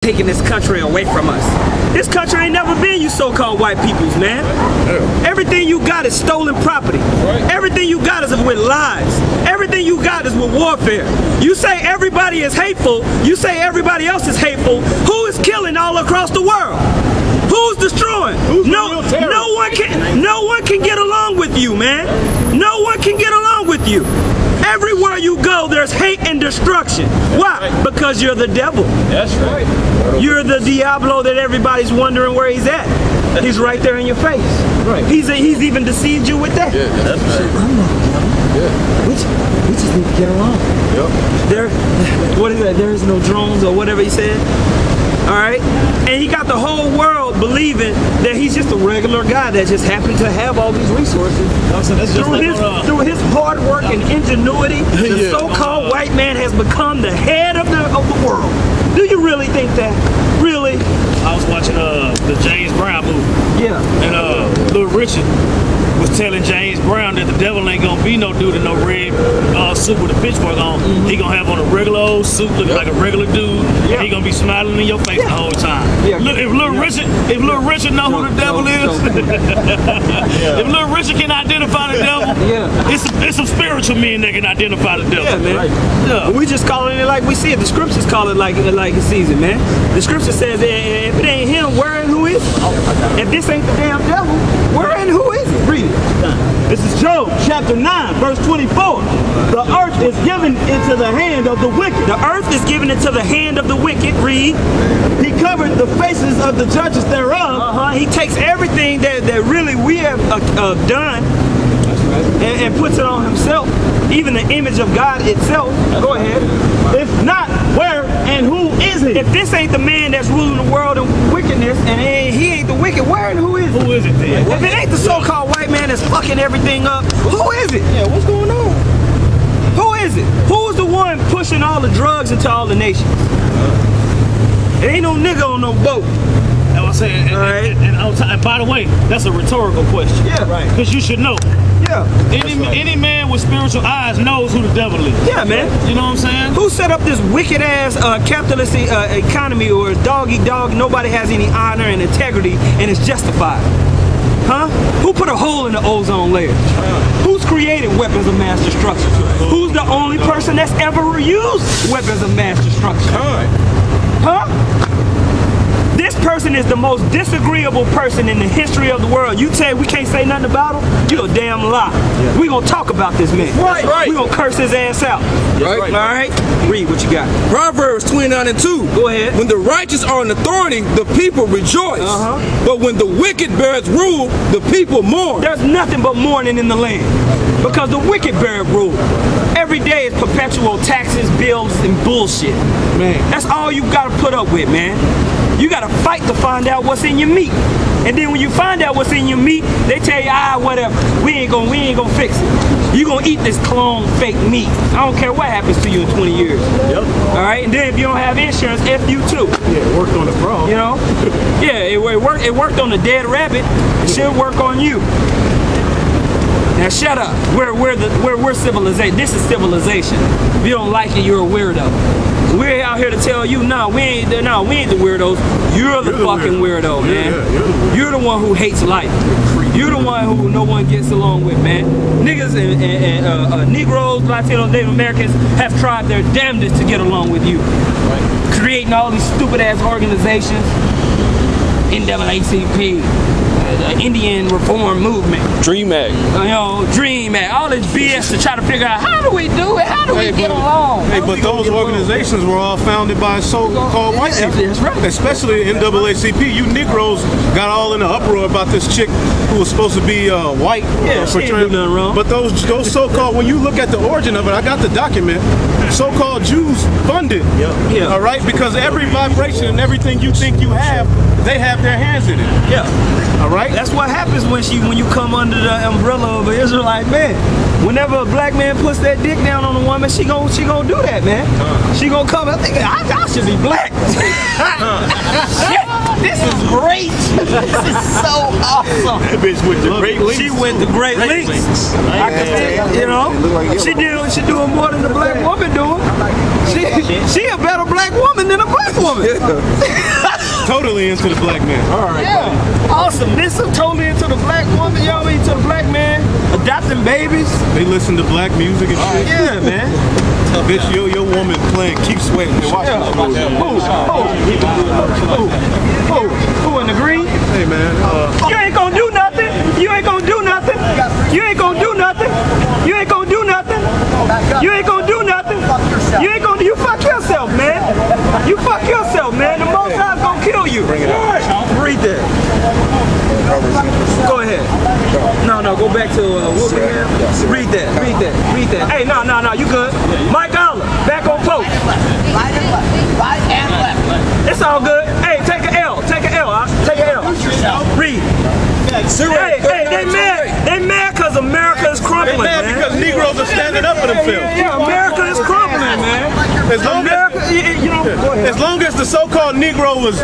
taking this country away from us. This country ain't never been you so-called white peoples, man. Everything you got is stolen property. Everything you got is with lies. Everything you got is with warfare. You say everybody is hateful. You say everybody else is hateful. Who is killing all across the world? Who's destroying? No one can get along with you, man. No one can get along with you. Everywhere you go, there's hate and destruction. Why? Because you're the devil. That's right. You're the Diablo that everybody's wondering where he's at. He's right there in your face. Right. He's even deceived you with that. Yeah, that's right. I'm not the devil. Yeah. We just need to get along. Yep. What is that? There is no drones or whatever he said. All right, and he got the whole world believing that he's just a regular guy that just happened to have all these resources. Through his hard work and ingenuity, the so-called white man has become the head of the world. Do you really think that? Really? I was watching the James Brown movie. Yeah. And Little Richard was telling James Brown that the devil ain't gonna be no dude in no red suit with a pitchfork on. He gonna have on a regular old suit, looking like a regular dude. And he gonna be smiling in your face the whole time. Look, if Little Richard know who the devil is, if Little Richard can identify the devil, it's some spiritual men that can identify the devil. Yeah, man. We just calling it like we see it. The scriptures call it like it sees it, man. The scripture says if it ain't him, where and who is it? If this ain't the damn devil, where and who is it? Read it. This is Job chapter 9, verse 24. The earth is given into the hand of the wicked. The earth is given into the hand of the wicked. Read. He covered the faces of the judges thereof. He takes everything that really we have done and puts it on himself. Even the image of God itself. Go ahead. If not, where and who is he? If this ain't the man that's ruling the world in wickedness, and he ain't the wicked, where and who is it? Who is it then? If it ain't the so-called white man that's fucking everything up, who is it? Yeah, what's going on? Who is it? Who's the one pushing all the drugs into all the nations? It ain't no nigga on no boat. That's what I'm saying. And by the way, that's a rhetorical question. Yeah, right. Because you should know. Yeah. Any man with spiritual eyes knows who the devil is. Yeah, man. You know what I'm saying? Who set up this wicked ass capitalist economy or dog eat dog? Nobody has any honor and integrity, and it's justified. Huh? Who put a hole in the ozone layer? Who's created weapons of mass destruction? Who's the only person that's ever used weapons of mass destruction? Huh? This person is the most disagreeable person in the history of the world. You say we can't say nothing about him, you a damn lie. We gonna talk about this man. Right. We gonna curse his ass out. Right. All right? Read what you got. Proverbs 29:2. Go ahead. When the righteous are in authority, the people rejoice. But when the wicked bears rule, the people mourn. There's nothing but mourning in the land because the wicked bear rule. Every day is perpetual taxes, bills, and bullshit. Man, that's all you gotta put up with, man. You gotta fight to find out what's in your meat. And then when you find out what's in your meat, they tell you, whatever, we ain't gonna fix it. You gonna eat this clone fake meat. I don't care what happens to you in 20 years. Yep. All right, and then if you don't have insurance, F you too. Yeah, it worked on the frog. You know? Yeah, it worked on the dead rabbit. It should work on you. Now shut up. We're civilization. This is civilization. If you don't like it, you're a weirdo. We're out here to tell you, we ain't the weirdos. You're the fucking weirdo, man. You're the one who hates life. You're the one who no one gets along with, man. Niggas and Negroes, Latinos, Native Americans have tried their damnedest to get along with you. Creating all these stupid ass organizations. NAACP. The Indian Reform Movement. Dream Act. Dream Act. All this BS to try to figure out how do we do it? How do we get along? Hey, but those organizations were all founded by so-called white people. That's right. Especially NAACP. You Negroes got all in an uproar about this chick who was supposed to be white. Yeah, she ain't do nothing wrong. But those so-called, when you look at the origin of it, I got the document, so-called Jews funded. Yeah. All right? Because every vibration and everything you think you have, they have their hands in it. Yeah. All right? That's what happens when you come under the umbrella of an Israelite man. Whenever a black man puts that dick down on a woman, she gon' do that, man. She gonna come and think, I should be black. Shit, this is great. This is so awesome. That bitch went to great lengths. She went to great lengths. I can tell you, she doing more than the black woman doing. She a better black woman than a black woman. Totally into the black man. All right, buddy. Awesome. This is totally into the black woman, y'all into the black man, adopting babies. They listen to black music and shit. Yeah, man. Bitch, your woman playing Keep Sweating. Hey, watch this. Who in the green? Hey, man. You ain't gonna do nothing. You ain't gonna do nothing. You ain't gonna do nothing. You ain't gonna do nothing. You ain't gonna do nothing. You ain't gonna. You fuck yourself, man. You fuck yourself, man. The Most High's gonna kill you. Bring it up. Read that. Go ahead. No, go back to what we have. Read that. Hey, no, you good. Mike Allah, back on post. Right and left. Right and left. It's all good. Hey, take an L. Take an L. Take an L. Read. Hey, they mad because America is crumbling, They mad man. because Negroes are standing up for themselves. Yeah, America is crumbling, man. As long America, go ahead. As long as the so-called Negro was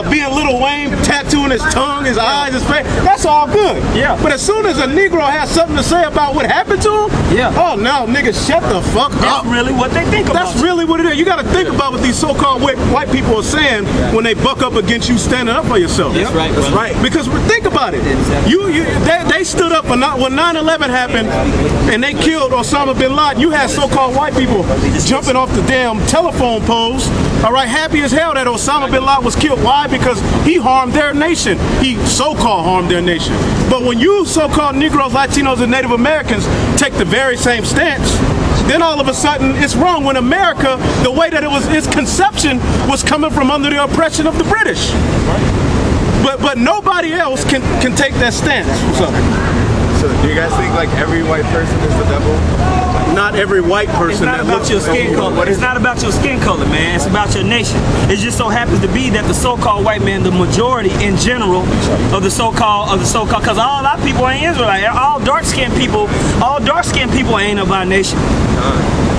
being Lil Wayne, tattooing his tongue, his eyes, his face, that's all good. Yeah. But as soon as a Negro has something to say about what happened to him, Yeah. oh no, nigga, shut the fuck That's up. really what they think about. That's really what it is. You got to think about what these so-called white people are saying when they buck up against you standing up for yourself. That's right, That's brother. right. Because think about it. They stood up when 9/11 happened and they killed Osama bin Laden. You had so-called white people jumping off the damn telephone poles. All right, happy as hell that Osama bin Laden was killed. Why? Because he harmed their nation. He so-called harmed their nation. But when you so-called Negroes, Latinos, and Native Americans take the very same stance, then all of a sudden it's wrong. When America, the way that its conception was coming from under the oppression of the British. But nobody else can take that stance. So do you guys think like every white person is the devil? Not every white It's person not that about looks your at skin you. color. It's not about your skin color, man. It's about your nation. It just so happens to be that the so-called white man, the majority in general of the so-called, because all our people ain't Israelite. All dark-skinned people ain't of our nation.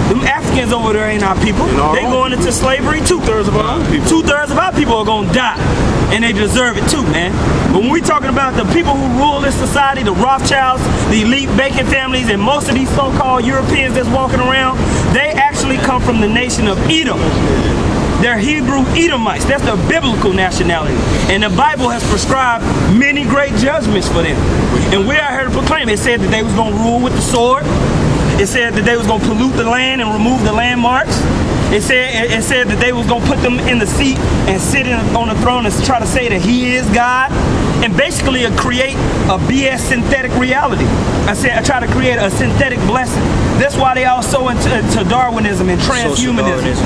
Them Africans over there ain't our people. They going into slavery. 2/3 of our people. 2/3 of our people are gonna die, and they deserve it too, man. But when we talking about the people who rule this society, the Rothschilds, the elite banking families, and most of these so-called Europeans that's walking around, they actually come from the nation of Edom. They're Hebrew Edomites. That's their biblical nationality. And the Bible has prescribed many great judgments for them. And we are here to proclaim. It said that they was gonna rule with the sword. It said that they was gonna pollute the land and remove the landmarks. It said that they was gonna put them in the seat and sit on the throne and try to say that he is God, and basically create a BS synthetic reality. I try to create a synthetic blessing. That's why they all so into Darwinism and transhumanism.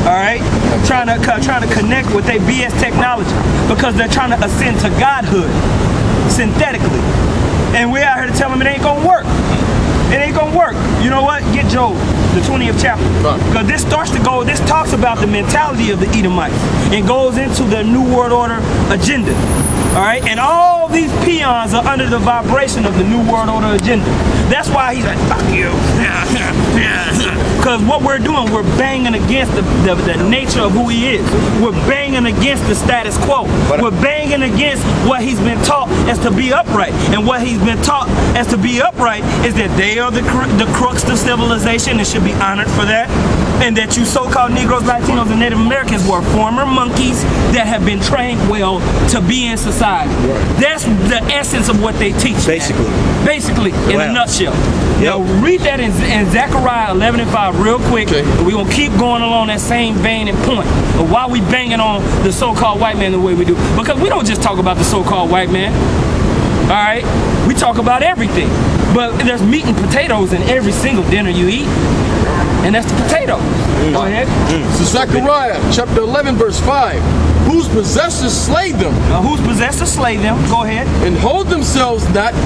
All right, trying to connect with their BS technology because they're trying to ascend to godhood synthetically, and we're out here to tell them it ain't gonna work. It ain't gonna work. You know what? Get Job, the 20th chapter. Because this talks about the mentality of the Edomites and goes into the New World Order agenda. All right? And all these peons are under the vibration of the New World Order agenda. That's why he's like, fuck you. Because what we're doing, we're banging against the nature of who he is. We're banging against the status quo. We're banging against what he's been taught as to be upright. And what he's been taught as to be upright is that they are the crux of civilization and should be honored for that. And that you so-called Negroes, Latinos, and Native Americans were former monkeys that have been trained well to be in society. That's the essence of what they teach. Basically, in a nutshell. Now read that in Zechariah 11:5 real quick. We're going to keep going along that same vein and point of why we banging on the so-called white man the way we do. Because we don't just talk about the so-called white man. All right? We talk about everything. But there's meat and potatoes in every single dinner you eat. And that's the potato. Go ahead. So Zechariah chapter 11 verse 5. Whose possessors slay them. Whose possessors slay them. Go ahead. And hold themselves not